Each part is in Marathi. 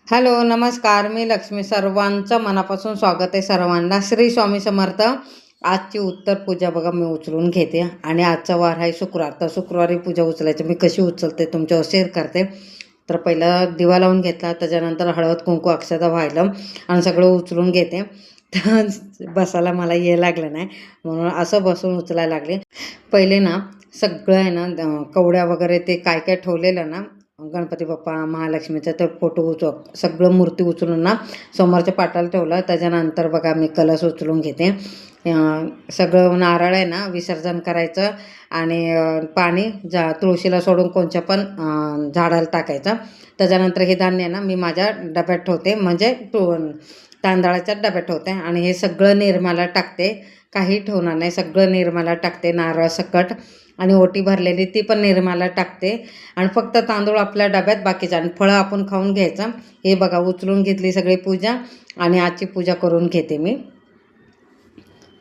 हॅलो, नमस्कार. मी लक्ष्मी. सर्वांचं मनापासून स्वागत आहे सर्वांना. श्री स्वामी समर्थ. आजची उत्तर पूजा बघा मी उचलून घेते आणि आजचा वार आहे शुक्रवार. तर शुक्रवारी पूजा उचलायची मी कशी उचलते तुमच्यावर शेअर करते. तर पहिला दिवा लावून घेतला, त्याच्यानंतर हळद कुंकू अक्षता व्हायला आणि सगळं उचलून घेते. तर बसायला मला ये लागलं नाही म्हणून असं बसून उचलायला लागले. पहिले ना सगळं आहे ना कवड्या वगैरे ते काय काय ठेवलेलं ना, गणपती बाप्पा महालक्ष्मीचा तर फोटो सगळं मूर्ती उचलून ना समोरच्या पाटाला ठेवलं. त्याच्यानंतर बघा मी कलश उचलून घेते. सगळं नारळ आहे ना विसर्जन करायचं आणि पाणी तुळशीला सोडून कोणत्या पण झाडाला टाकायचं. त्याच्यानंतर हे धान्य ना मी माझ्या डब्यात ठेवते, म्हणजे तांदळाच्या डब्यात ठेवते आणि हे सगळं निर्माला टाकते. काही ठेवणार नाही, सगळं निर्माला टाकते. नारळ सकट आणि ओटी भरलेली ती पण निर्माला टाकते आणि फक्त तांदूळ आपल्या डब्यात बाकीचं आणि फळं आपण खाऊन घ्यायचं. हे बघा उचलून घेतली सगळी पूजा आणि आजची पूजा करून घेते. मी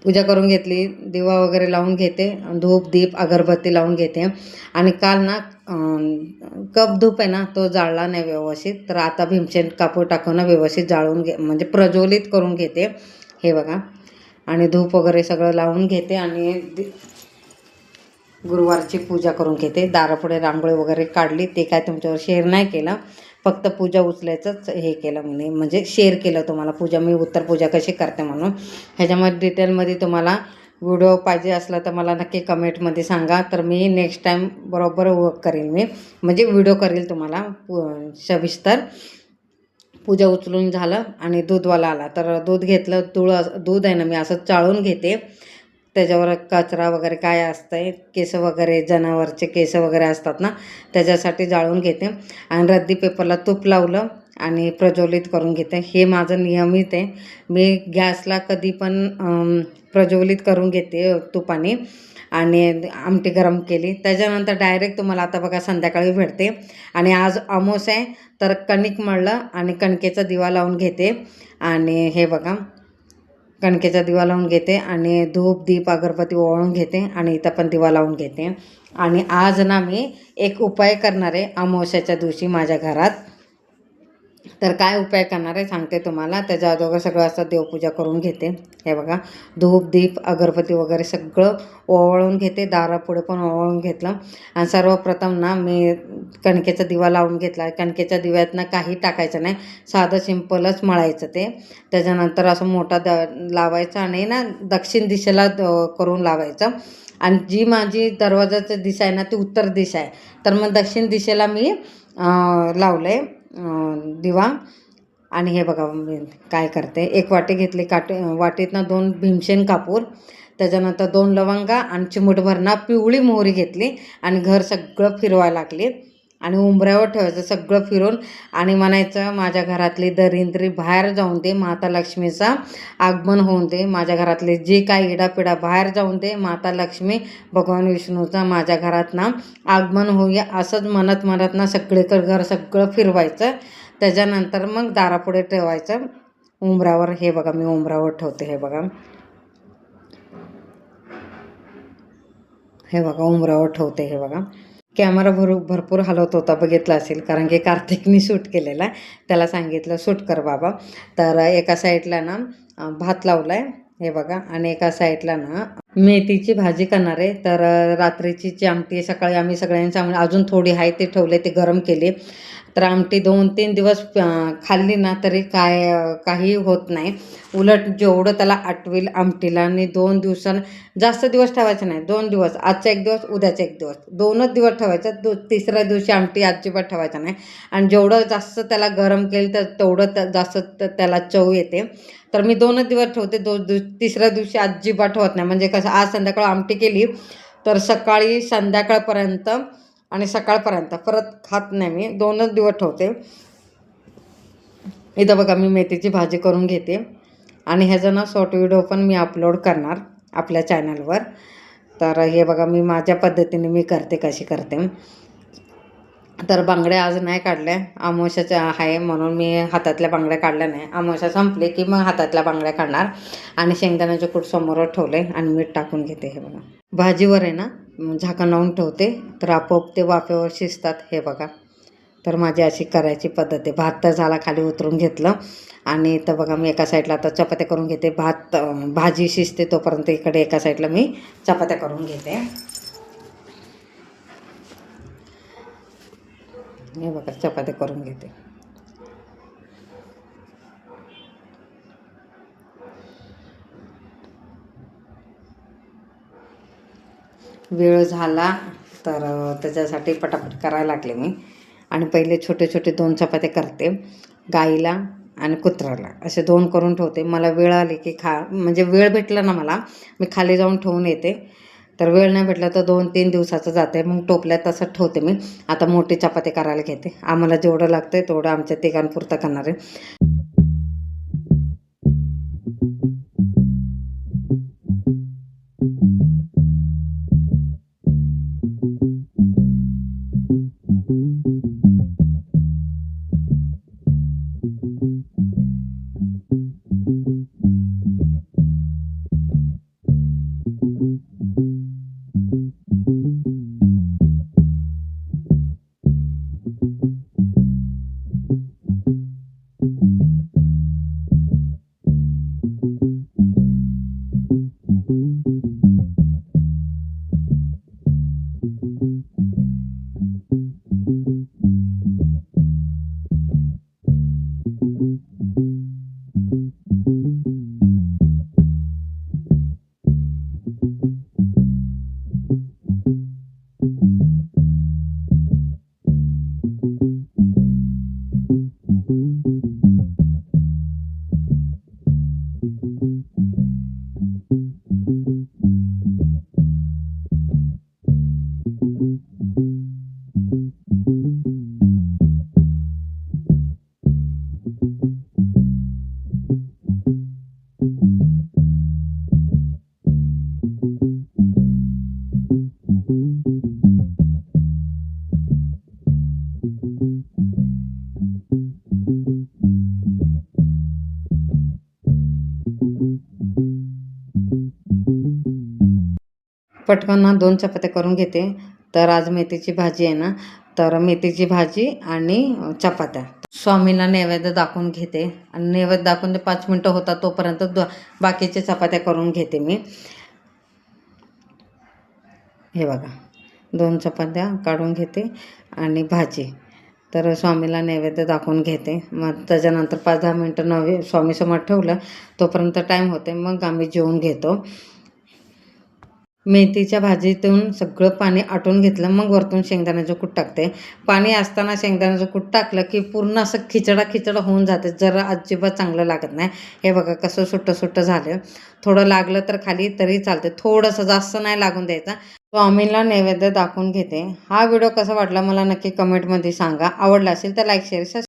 पूजा करून घेतली, दिवा वगैरे लावून घेते, धूप दीप अगरबत्ती लावून घेते. आणि काल ना कप धूप आहे ना तो जाळला नाही व्यवस्थित, तर आता भीमसेन कापूर टाकून व्यवस्थित जाळून म्हणजे प्रज्वलित करून घेते. हे बघा आणि धूप वगैरे सगळं लावून घेते आणि गुरुवारची पूजा करून घेते. दारापुढे रांगोळी वगैरे काढली, ते काय तुमच्यावर शेअर नाही केलं, फक्त पूजा उचलायचंच हे केलं म्हणजे शेअर केलं तुम्हाला पूजा मी उत्तर पूजा कशी करते म्हणून. ह्याच्यामध्ये डिटेलमध्ये तुम्हाला व्हिडिओ पाहिजे असला तर मला नक्की कमेंटमध्ये सांगा, तर मी नेक्स्ट टाईम बरोबर करेन. मी म्हणजे व्हिडिओ करेल तुम्हाला सविस्तर. पूजा उचलून झालं आणि दूधवाला आला, तर दूध घेतलं. दूध आहे ना मी असं चाळून घेते. त्याच्यावर कचरा वगैरे काय असतं, केस वगैरे जनावरचे केस वगैरे असतात ना, त्याच्यासाठी जाळून घेते. आणि रद्दी पेपरला तूप लावलं आणि प्रज्वलित करून घेते. हे माझं नियमित आहे. मी गॅसला कधी पण प्रज्वलित करून घेते तुपाने. आणि आमटी गरम केली त्याच्यानंतर डायरेक्ट तुम्हाला आता बघा संध्याकाळी भेटते. आणि आज अमावास आहे, तर कणिक मळलं आणि कणकेचा दिवा लावून घेते. आणि हे बघा कणकेचा दिवा लावून घेते आणि धूप दीप अगरबत्ती ओवाळून घेते आणि इथं पण दिवा लावून घेते. आणि आज ना मी एक उपाय करणार आहे अमावस्याच्या दिवशी माझ्या घरात. तर काय उपाय करणार आहे सांगते तुम्हाला. त्याच्या अगोदर सगळं असं देवपूजा करून घेते. हे बघा धूप दीप अगरबत्ती वगैरे सगळं ओवाळून घेते. दारापुढे पण ओवाळून घेतलं. आणि सर्वप्रथम ना मी कणकेचा दिवा लावून घेतला. कणकेच्या दिव्यातनं काही टाकायचं नाही, साधं सिंपलच मळायचं ते. त्याच्यानंतर असं मोठा लावायचा आणि ना दक्षिण दिशेला करून लावायचं. आणि जी माझी दरवाजाची दिशा आहे ना ती उत्तर दिशा आहे, तर मग दक्षिण दिशेला मी लावलं आहे दिवा. आणि हे बघा मी काय करते, एक वाटी घेतली, वाटीतनं 2 भीमसेन कापूर, त्याच्यानंतर 2 लवंगा आणि चिमूटभर ना पिवळी मोहरी घेतली आणि घर सगळं फिरवायला लागली. आणि उंबऱ्यावर ठेवायचं सगळं फिरून आणि म्हणायचं माझ्या घरातली दरिद्री बाहेर जाऊन दे, माता लक्ष्मीचा आगमन होऊन दे, माझ्या घरातले जे काही इडापिडा बाहेर जाऊन दे, माता लक्ष्मी भगवान विष्णूचा माझ्या घरात ना आगमन होऊया, असंच म्हणत म्हणत ना सगळीकडे घर सगळं फिरवायचं. त्याच्यानंतर मग दारापुढे ठेवायचं उंबरावर. हे बघा मी उंबरावर ठेवते. हे बघा उंबरावर ठेवते. हे बघा कॅमेरा भरपूर हलवत होता, बघितला असेल, कारण की कार्तिकनी शूट केलेला. त्याला सांगितलं शूट कर बाबा. तर एका साईडला ना भात लावला आहे, हे बघा, आणि एका साईडला ना मेथीची भाजी करणार आहे. तर रात्रीची जी आमटी सकाळी आम्ही सगळ्यांनी अजून थोडी आहे ते ठेवले, ते गरम केले. तर आमटी 2-3 दिवस खाल्ली ना तरी काही होत नाही. उलट जेवढं त्याला आटवेल आमटीला, आणि 2 दिवसानं जास्त दिवस ठेवायचं नाही. 2 दिवस, आजचा 1 दिवस उद्याचा 1 दिवस, 2च दिवस ठेवायचं. तिसऱ्या दिवशी आमटी अजिबात ठेवायचं नाही. आणि जेवढं जास्त त्याला गरम केलं तर तेवढं जास्त त्याला चव येते. तर मी 2च दिवस ठेवते. तिसऱ्या दिवशी अजिबात ठेवत नाही. म्हणजे कसं आज संध्याकाळ आमटी केली तर सकाळी संध्याकाळपर्यंत आणि सकाळपर्यंत परत खात नाही. मी 2च दिवस ठेवते. इथं बघा मी मेथीची भाजी करून घेते आणि ह्याचं ना शॉर्ट व्हिडिओ पण मी अपलोड करणार आपल्या चॅनलवर. तर हे बघा मी माझ्या पद्धतीने मी करते, कशी करते. तर बांगड्या आज नाही काढल्या, अमावस्याच्या आहे म्हणून मी हातातल्या बांगड्या काढल्या नाही. अमावस्या संपले की मग हातातल्या बांगड्या काढणार. आणि शेंगदाण्याचं कूट समोर ठेवले आणि मीठ टाकून घेते. हे बघा भाजीवर आहे ना झाकण लावून ठेवते, तर आपोआप ते वाफेवर शिजतात. हे बघा तर माझी अशी करायची पद्धत आहे. भात तर झाला, खाली उतरून घेतलं आणि तर बघा मी एका साईडला आता चपात्या करून घेते. भाजी शिजते तोपर्यंत इकडे एका साईडला मी चपात्या करून घेते. हे बघा चपात्या करून घेते. वेळ झाला तर त्याच्यासाठी पटापट करायला लागले मी. आणि पहिले छोटे छोटे 2 चपात्या करते. गाईला आणि कुत्र्याला असे 2 करून ठेवते. मला वेळ आली की म्हणजे वेळ भेटला ना मला, मी खाली जाऊन ठेवून येते. तर वेळ नाही भेटला तर 2-3 दिवसाचं जाते. मग टोपल्यात तसंच ठेवते मी. आता मोठी चपाती करायला घेते. आम्हाला जेवढं लागतं आहे तेवढं आमच्या तिघांपुरतं करणार आहे. पटकन ना 2 चपात्या करून घेते. तर आज मेथीची भाजी आहे ना, तर मेथीची भाजी आणि चपात्या. स्वामीला नैवेद्य दाखवून घेते आणि नैवेद्य दाखवून 5 मिनटं होतात तोपर्यंत बाकीच्या चपात्या करून घेते मी. हे बघा 2 चपात्या काढून घेते आणि भाजी. तर स्वामीला नैवेद्य दाखवून घेते. मग त्याच्यानंतर 5-10 मिनटं स्वामीसमोर ठेवलं तोपर्यंत टाईम होते. मग आम्ही जेवून घेतो. मेथीच्या भाजीतून सगळं पाणी आटून घेतलं. मग वरतून शेंगदाण्याचं कूट टाकते. पाणी असताना शेंगदाण्याचं कूट टाकलं की पूर्ण असं खिचडा होऊन जाते. जरा अजिबात चांगलं लागत नाही. हे बघा कसं सुट्टं झालं. थोडं लागलं तर खाली तरी चालते. थोडंसं जास्त नाही लागून द्यायचं. स्वामीला नैवेद्य दाखवून घेते. हा व्हिडिओ कसा वाटला मला नक्की कमेंटमध्ये सांगा. आवडला असेल तर लाईक शेअर